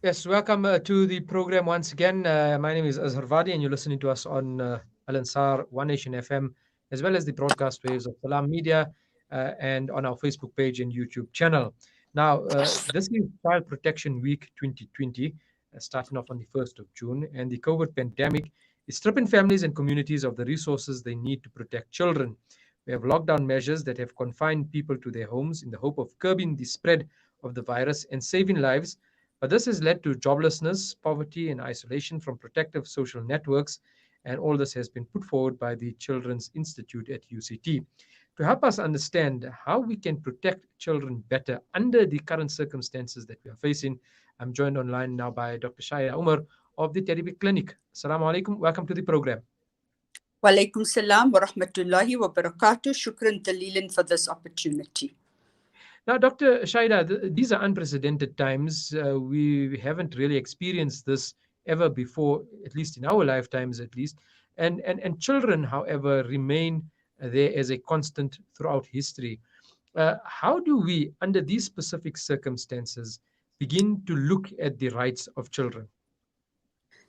Yes, welcome to the program once again. My name is Azhar Vadi, and you're listening to us on Al Ansar, One Nation FM, as well as the broadcast waves of Salam Media and on our Facebook page and YouTube channel. Now, this is Child Protection Week 2020, starting off on the 1st of June, and the COVID pandemic is stripping families and communities of the resources they need to protect children. We have lockdown measures that have confined people to their homes in the hope of curbing the spread of the virus and saving lives, but this has led to joblessness, poverty, and isolation from protective social networks. And all this has been put forward by the Children's Institute at UCT. To help us understand how we can protect children better under the current circumstances that we are facing, I'm joined online now by Dr. Shaheda Omar of the Teddy Clinic. Assalamu alaikum. Welcome to the program. Walaikum salam wa rahmatullahi wa barakatuh. Shukran dalilan for this opportunity. Now, Dr. Shaheda, these are unprecedented times. We haven't really experienced this ever before, at least in our lifetimes, at least. And children, however, remain there as a constant throughout history. How do we, under these specific circumstances, begin to look at the rights of children?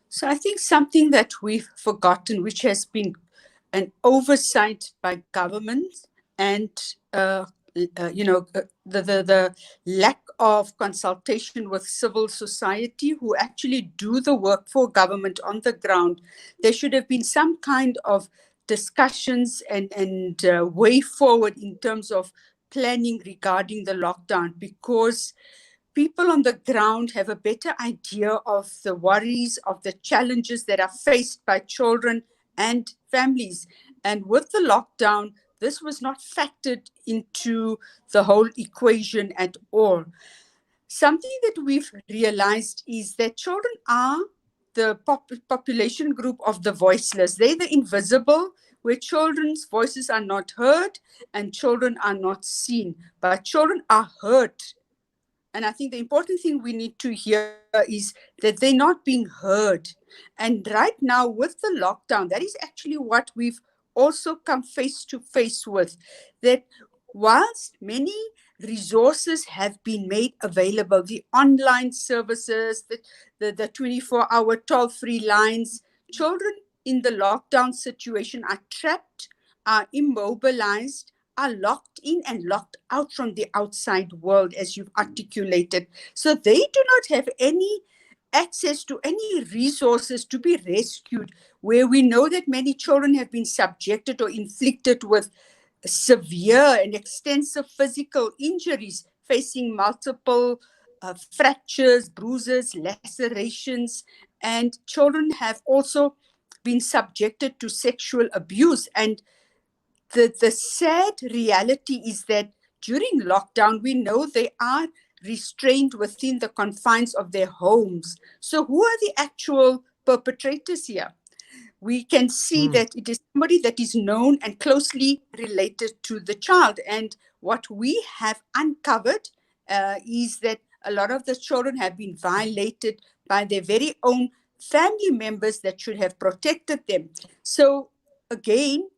So I think something that we've forgotten, which has been an oversight by government and the lack of consultation with civil society who actually do the work for government on the ground. There should have been some kind of discussions and way forward in terms of planning regarding the lockdown, because people on the ground have a better idea of the worries, of the challenges that are faced by children and families. And with the lockdown, this was not factored into the whole equation at all. Something that we've realized is that children are the population group of the voiceless. They're the invisible, where children's voices are not heard and children are not seen, but children are heard. And I think the important thing we need to hear is that they're not being heard. And right now with the lockdown, that is actually what we've also come face to face with, that whilst many resources have been made available, the online services, the 24-hour toll-free lines, children in the lockdown situation are trapped, are immobilized, are locked in and locked out from the outside world, as you've articulated. So they do not have any access to any resources to be rescued, where we know that many children have been subjected or inflicted with severe and extensive physical injuries, facing multiple fractures, bruises, lacerations, and children have also been subjected to sexual abuse. And the sad reality is that during lockdown, we know they are restrained within the confines of their homes. So who are the actual perpetrators here? We can see that it is somebody that is known and closely related to the child. And what we have uncovered is that a lot of the children have been violated by their very own family members that should have protected them. So again,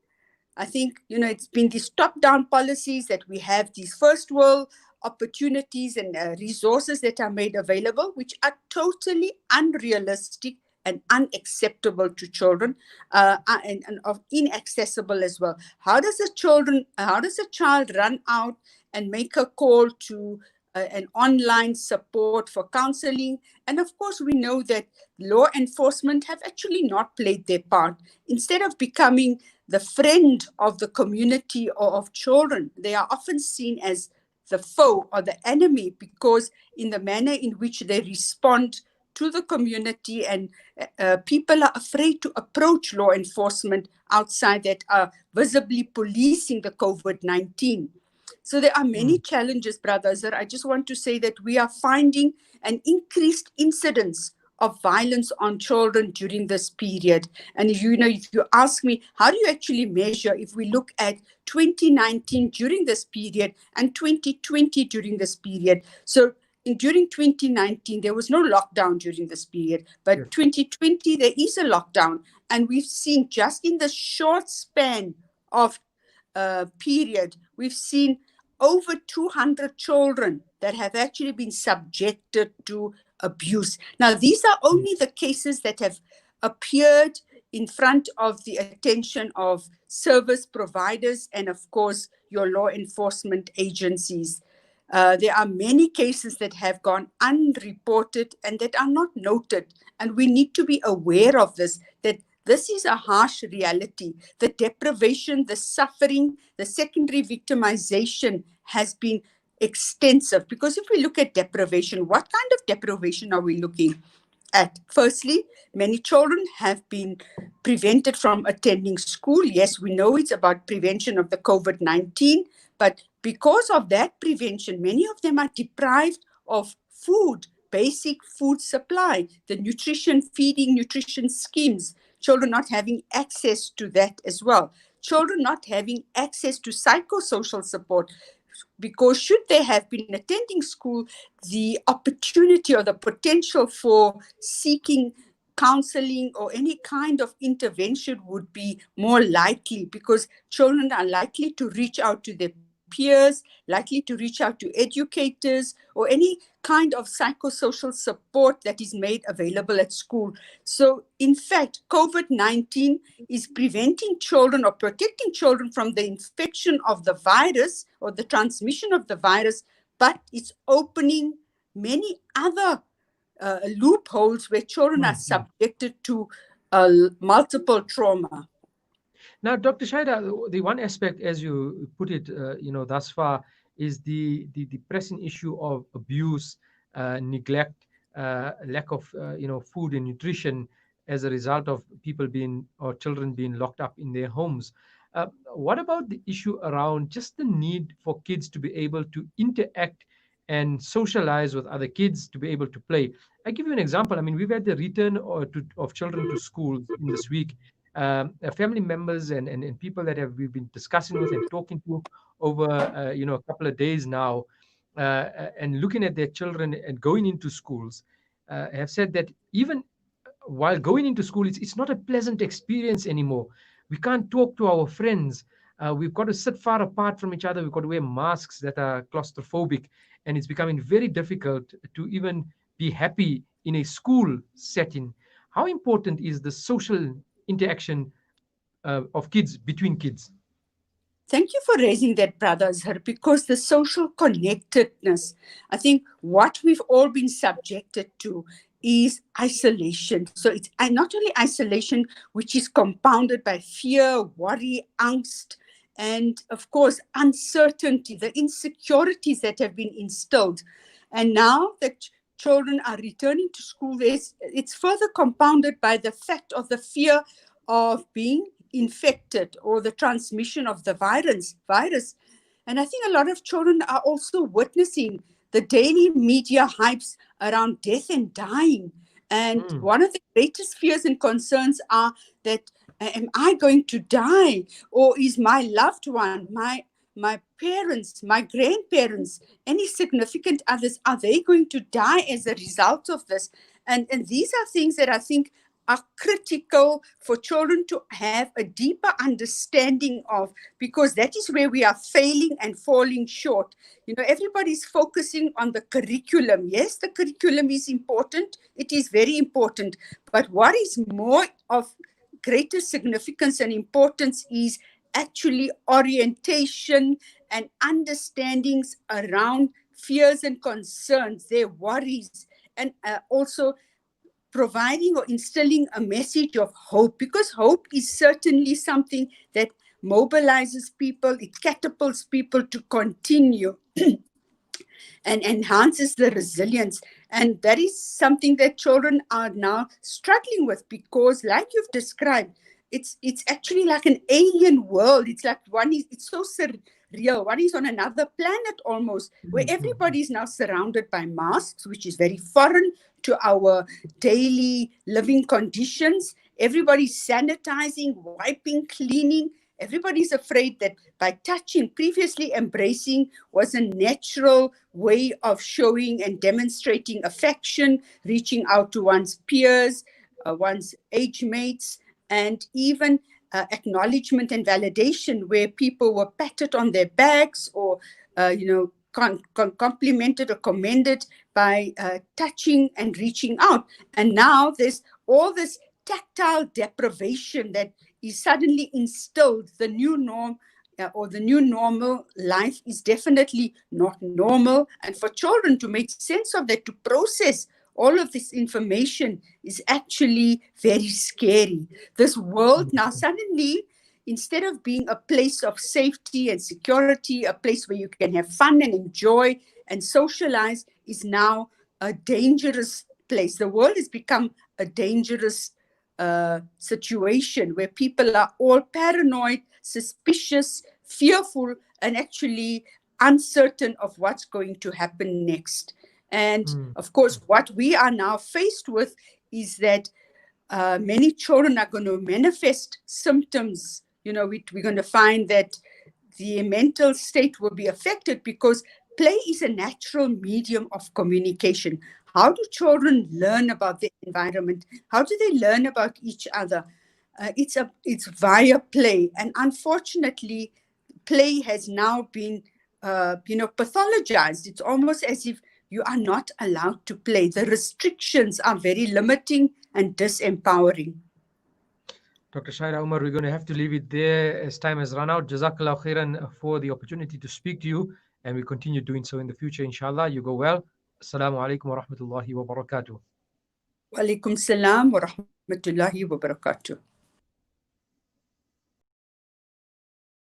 I think, it's been these top-down policies that we have these first world opportunities and resources that are made available, which are totally unrealistic and unacceptable to children, and inaccessible as well. How does a child run out and make a call to an online support for counseling? And of course, we know that law enforcement have actually not played their part. Instead of becoming the friend of the community or of children, they are often seen as the foe or the enemy, because in the manner in which they respond to the community, and people are afraid to approach law enforcement outside that are visibly policing the COVID-19. So there are many challenges, brothers. I just want to say that we are finding an increased incidence of violence on children during this period. And if you ask me, how do you actually measure if we look at 2019 during this period and 2020 during this period? So during 2019, there was no lockdown during this period, but 2020, there is a lockdown. And we've seen just in the short span of period, we've seen over 200 children that have actually been subjected to abuse. Now, these are only the cases that have appeared in front of the attention of service providers and, of course, your law enforcement agencies. There are many cases that have gone unreported and that are not noted. And we need to be aware of this, that this is a harsh reality. The deprivation, the suffering, the secondary victimization has been extensive. Because if we look at deprivation, what kind of deprivation are we looking at? Firstly, many children have been prevented from attending school. Yes, we know it's about prevention of the COVID-19, but because of that prevention, many of them are deprived of food, basic food supply, the nutrition, feeding, nutrition schemes, children not having access to that as well. Children not having access to psychosocial support, because should they have been attending school, the opportunity or the potential for seeking counseling or any kind of intervention would be more likely, because children are likely to reach out to their peers, likely to reach out to educators or any kind of psychosocial support that is made available at school. So in fact, COVID-19 is preventing children or protecting children from the infection of the virus or the transmission of the virus, but it's opening many other loopholes where children are subjected to multiple trauma. Now, Dr. Shaheda, the one aspect, as you put it, thus far, is the pressing issue of abuse, neglect, lack of, food and nutrition as a result of people being or children being locked up in their homes. What about the issue around just the need for kids to be able to interact and socialize with other kids, to be able to play? I give you an example. I mean, we've had the return of children to school in this week. Family members and people that we've been discussing with and talking to over a couple of days now, and looking at their children and going into schools, have said that even while going into school, it's not a pleasant experience anymore. We can't talk to our friends. We've got to sit far apart from each other. We've got to wear masks that are claustrophobic, and it's becoming very difficult to even be happy in a school setting. How important is the social interaction of kids between kids? Thank you for raising that, Brother Azhar, because the social connectedness, I think what we've all been subjected to is isolation. So it's not only isolation, which is compounded by fear, worry, angst, and of course, uncertainty, the insecurities that have been instilled. And now that children are returning to school, it's further compounded by the fact of the fear of being infected or the transmission of the virus. And I think a lot of children are also witnessing the daily media hypes around death and dying. And one of the greatest fears and concerns are that, am I going to die? Or is my loved one, my parents, my grandparents, any significant others, are they going to die as a result of this? And these are things that I think are critical for children to have a deeper understanding of, because that is where we are failing and falling short. Everybody's focusing on the curriculum. Yes, the curriculum is important. It is very important. But what is more of greater significance and importance is actually orientation and understandings around fears and concerns, their worries, and also providing or instilling a message of hope, because hope is certainly something that mobilizes people, it catapults people to continue and enhances the resilience. And that is something that children are now struggling with, because like you've described, it's actually like an alien world. It's like it's so surreal. One is on another planet almost, where everybody is now surrounded by masks, which is very foreign to our daily living conditions. Everybody's sanitizing, wiping, cleaning. Everybody's afraid that by touching, previously embracing was a natural way of showing and demonstrating affection, reaching out to one's peers, one's age mates, and even acknowledgement and validation, where people were patted on their backs or complimented or commended by touching and reaching out. And now there's all this tactile deprivation that is suddenly instilled. The new norm or the new normal life is definitely not normal. And for children to make sense of that, to process all of this information is actually very scary. This world now suddenly, instead of being a place of safety and security, a place where you can have fun and enjoy and socialize, is now a dangerous place. The world has become a dangerous situation where people are all paranoid, suspicious, fearful, and actually uncertain of what's going to happen next. And of course, what we are now faced with is that many children are going to manifest symptoms. We're going to find that the mental state will be affected because play is a natural medium of communication. How do children learn about the environment? How do they learn about each other? It's via play. And unfortunately, play has now been, pathologized. It's almost as if you are not allowed to play. The restrictions are very limiting and disempowering. Dr. Shaheda, Omar, we're going to have to leave it there as time has run out. Jazakallah khairan for the opportunity to speak to you, and we continue doing so in the future, inshallah. You go well. Assalamu alaikum wa rahmatullahi wa barakatuh. Wa alaikum salam wa rahmatullahi wa barakatuh.